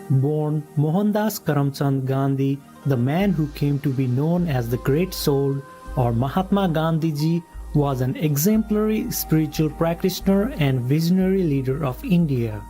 Born Mohandas Karamchand Gandhi, the man who came to be known as the Great Soul or Mahatma Gandhi Ji, was an exemplary spiritual practitioner and visionary leader of India.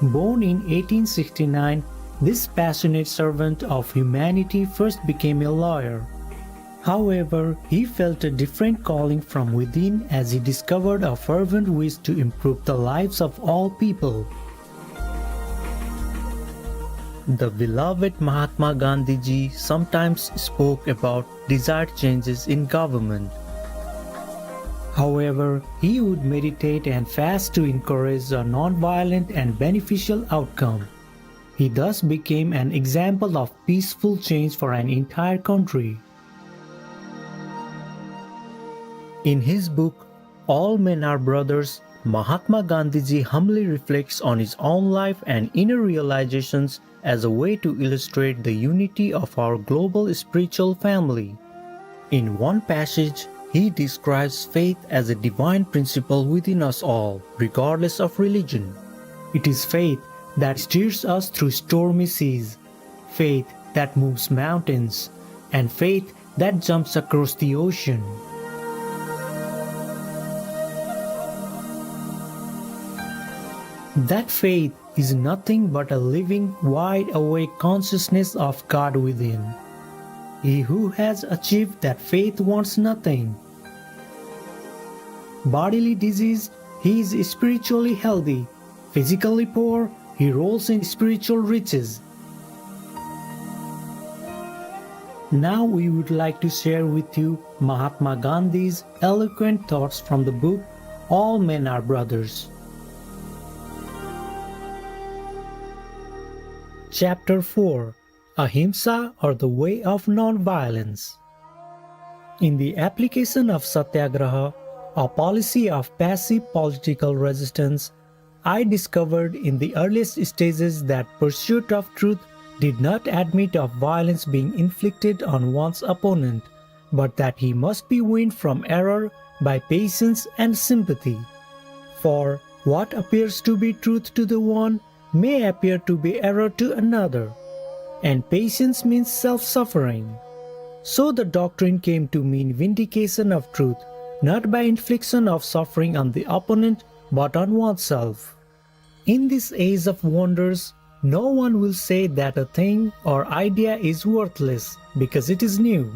Born in 1869, this passionate servant of humanity first became a lawyer. However, he felt a different calling from within as he discovered a fervent wish to improve the lives of all people. The beloved Mahatma Gandhi Ji sometimes spoke about desired changes in government. However, he would meditate and fast to encourage a non-violent and beneficial outcome. He thus became an example of peaceful change for an entire country. In his book, All Men Are Brothers, Mahatma Gandhi Ji humbly reflects on his own life and inner realizations as a way to illustrate the unity of our global spiritual family. In one passage, he describes faith as a divine principle within us all, regardless of religion. It is faith that steers us through stormy seas, faith that moves mountains, and faith that jumps across the ocean. That faith is nothing but a living, wide-awake consciousness of God within. He who has achieved that faith wants nothing. Bodily diseased, he is spiritually healthy. Physically poor, he rolls in spiritual riches. Now we would like to share with you Mahatma Gandhi's eloquent thoughts from the book All Men Are Brothers. Chapter 4 Ahimsa or the Way of Non-Violence. In the application of Satyagraha, a policy of passive political resistance, I discovered in the earliest stages that pursuit of truth did not admit of violence being inflicted on one's opponent, but that he must be weaned from error by patience and sympathy. For what appears to be truth to the one may appear to be error to another, and patience means self-suffering. So the doctrine came to mean vindication of truth, not by infliction of suffering on the opponent, but on oneself. In this age of wonders, no one will say that a thing or idea is worthless because it is new.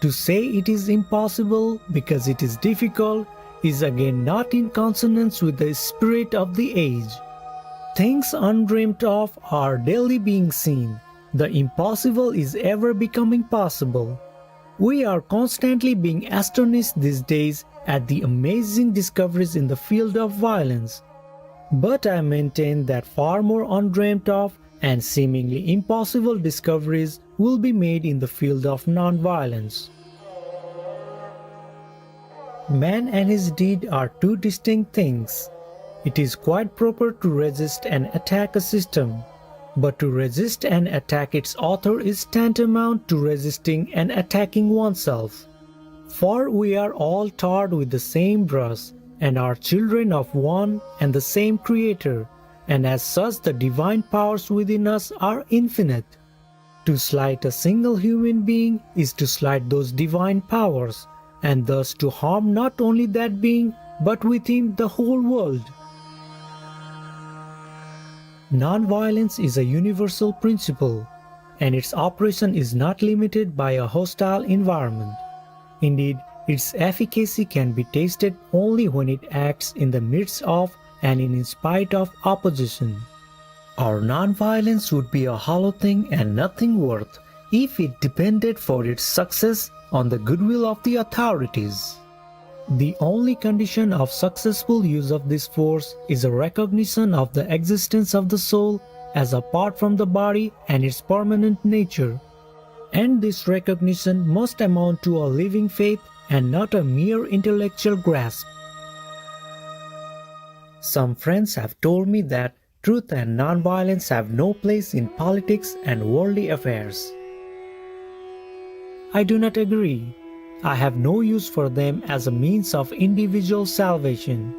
To say it is impossible because it is difficult is again not in consonance with the spirit of the age. Things undreamt of are daily being seen. The impossible is ever becoming possible. We are constantly being astonished these days at the amazing discoveries in the field of violence. But I maintain that far more undreamt of and seemingly impossible discoveries will be made in the field of non-violence. Man and his deed are two distinct things. It is quite proper to resist and attack a system, but to resist and attack its author is tantamount to resisting and attacking oneself. For we are all tarred with the same brush, and are children of one and the same Creator, and as such the divine powers within us are infinite. To slight a single human being is to slight those divine powers, and thus to harm not only that being, but with him the whole world. Non-violence is a universal principle, and its operation is not limited by a hostile environment. Indeed, its efficacy can be tasted only when it acts in the midst of and in spite of opposition. Our non-violence would be a hollow thing and nothing worth if it depended for its success on the goodwill of the authorities. The only condition of successful use of this force is a recognition of the existence of the soul as apart from the body and its permanent nature. And this recognition must amount to a living faith and not a mere intellectual grasp. Some friends have told me that truth and non-violence have no place in politics and worldly affairs. I do not agree. I have no use for them as a means of individual salvation.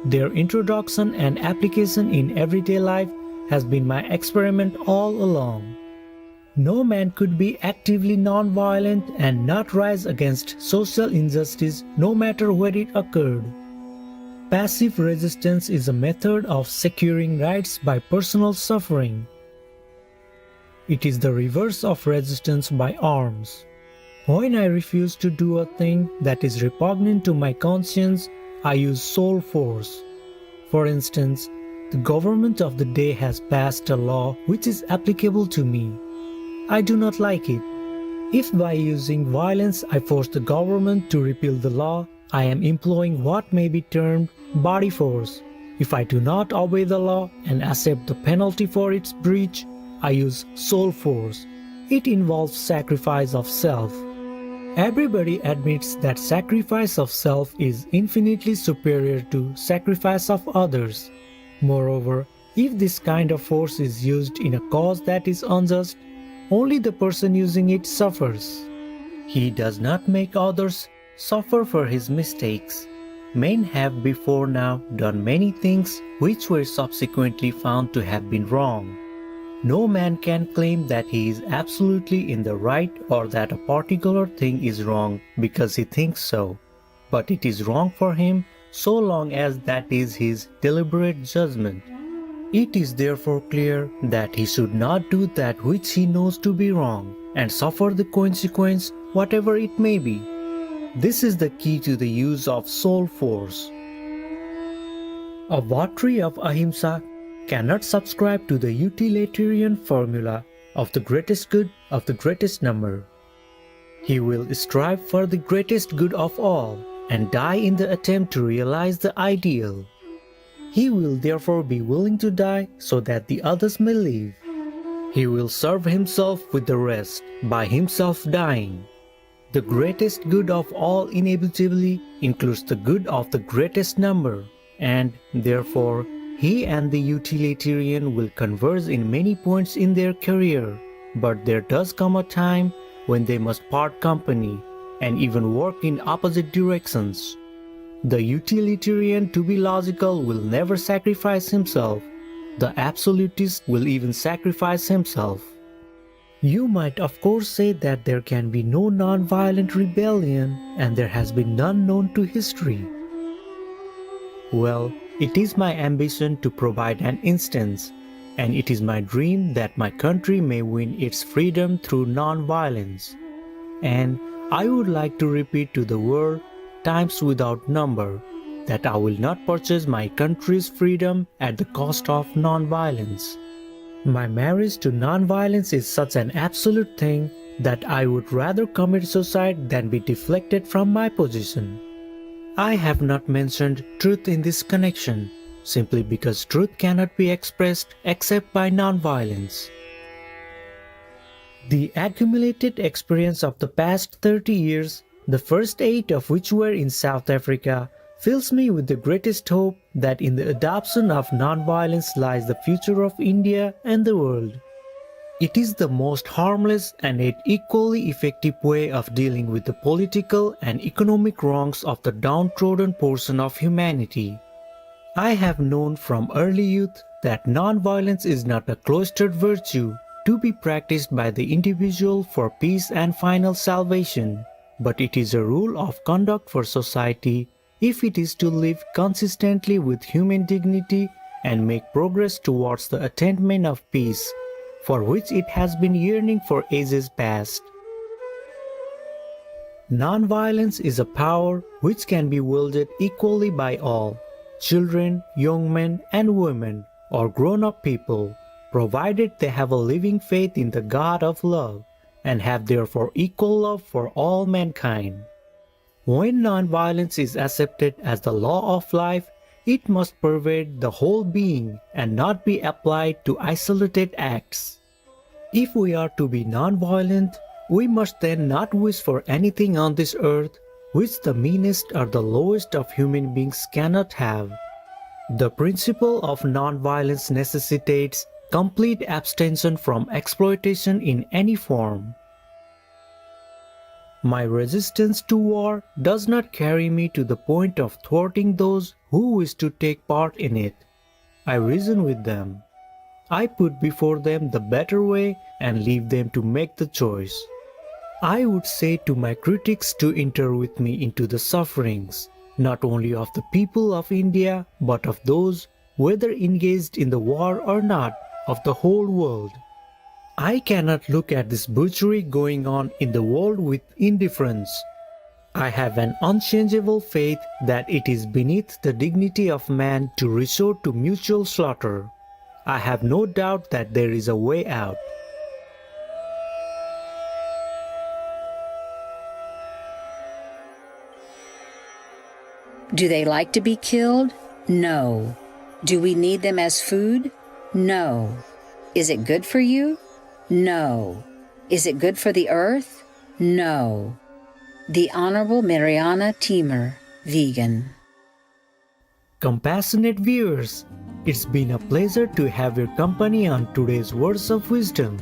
Their introduction and application in everyday life has been my experiment all along. No man could be actively non-violent and not rise against social injustice no matter where it occurred. Passive resistance is a method of securing rights by personal suffering. It is the reverse of resistance by arms. When I refuse to do a thing that is repugnant to my conscience, I use soul force. For instance, the government of the day has passed a law which is applicable to me. I do not like it. If by using violence I force the government to repeal the law, I am employing what may be termed body force. If I do not obey the law and accept the penalty for its breach, I use soul force. It involves sacrifice of self. Everybody admits that sacrifice of self is infinitely superior to sacrifice of others. Moreover, if this kind of force is used in a cause that is unjust, only the person using it suffers. He does not make others suffer for his mistakes. Men have before now done many things which were subsequently found to have been wrong. No man can claim that he is absolutely in the right or that a particular thing is wrong because he thinks so, but it is wrong for him so long as that is his deliberate judgment. It is therefore clear that he should not do that which he knows to be wrong and suffer the consequence whatever it may be. This is the key to the use of soul force. A votary of Ahimsa cannot subscribe to the utilitarian formula of the greatest good of the greatest number. He will strive for the greatest good of all and die in the attempt to realize the ideal. He will therefore be willing to die so that the others may live. He will serve himself with the rest by himself dying. The greatest good of all inevitably includes the good of the greatest number, and therefore he and the utilitarian will converge in many points in their career, but there does come a time when they must part company and even work in opposite directions. The utilitarian, to be logical, will never sacrifice himself. The absolutist will even sacrifice himself. You might of course say that there can be no non-violent rebellion and there has been none known to history. Well, it is my ambition to provide an instance, and it is my dream that my country may win its freedom through non-violence. And I would like to repeat to the world times without number that I will not purchase my country's freedom at the cost of non-violence. My marriage to non-violence is such an absolute thing that I would rather commit suicide than be deflected from my position. I have not mentioned truth in this connection, simply because truth cannot be expressed except by non-violence. The accumulated experience of the past 30 years, the first 8 of which were in South Africa, fills me with the greatest hope that in the adoption of non-violence lies the future of India and the world. It is the most harmless and yet equally effective way of dealing with the political and economic wrongs of the downtrodden portion of humanity. I have known from early youth that non-violence is not a cloistered virtue to be practiced by the individual for peace and final salvation, but it is a rule of conduct for society if it is to live consistently with human dignity and make progress towards the attainment of peace, for which it has been yearning for ages past. Non-violence is a power which can be wielded equally by all, children, young men and women, or grown-up people, provided they have a living faith in the God of love and have therefore equal love for all mankind. When non-violence is accepted as the law of life, it must pervade the whole being and not be applied to isolated acts. If we are to be non-violent, we must then not wish for anything on this earth which the meanest or the lowest of human beings cannot have. The principle of non-violence necessitates complete abstention from exploitation in any form. My resistance to war does not carry me to the point of thwarting those who wish to take part in it. I reason with them. I put before them the better way and leave them to make the choice. I would say to my critics to enter with me into the sufferings, not only of the people of India, but of those, whether engaged in the war or not, of the whole world. I cannot look at this butchery going on in the world with indifference. I have an unchangeable faith that it is beneath the dignity of man to resort to mutual slaughter. I have no doubt that there is a way out. Do they like to be killed? No. Do we need them as food? No. Is it good for you? No. Is it good for the earth? No. The Honorable Mariana Teamer, vegan. Compassionate viewers, it's been a pleasure to have your company on today's Words of Wisdom.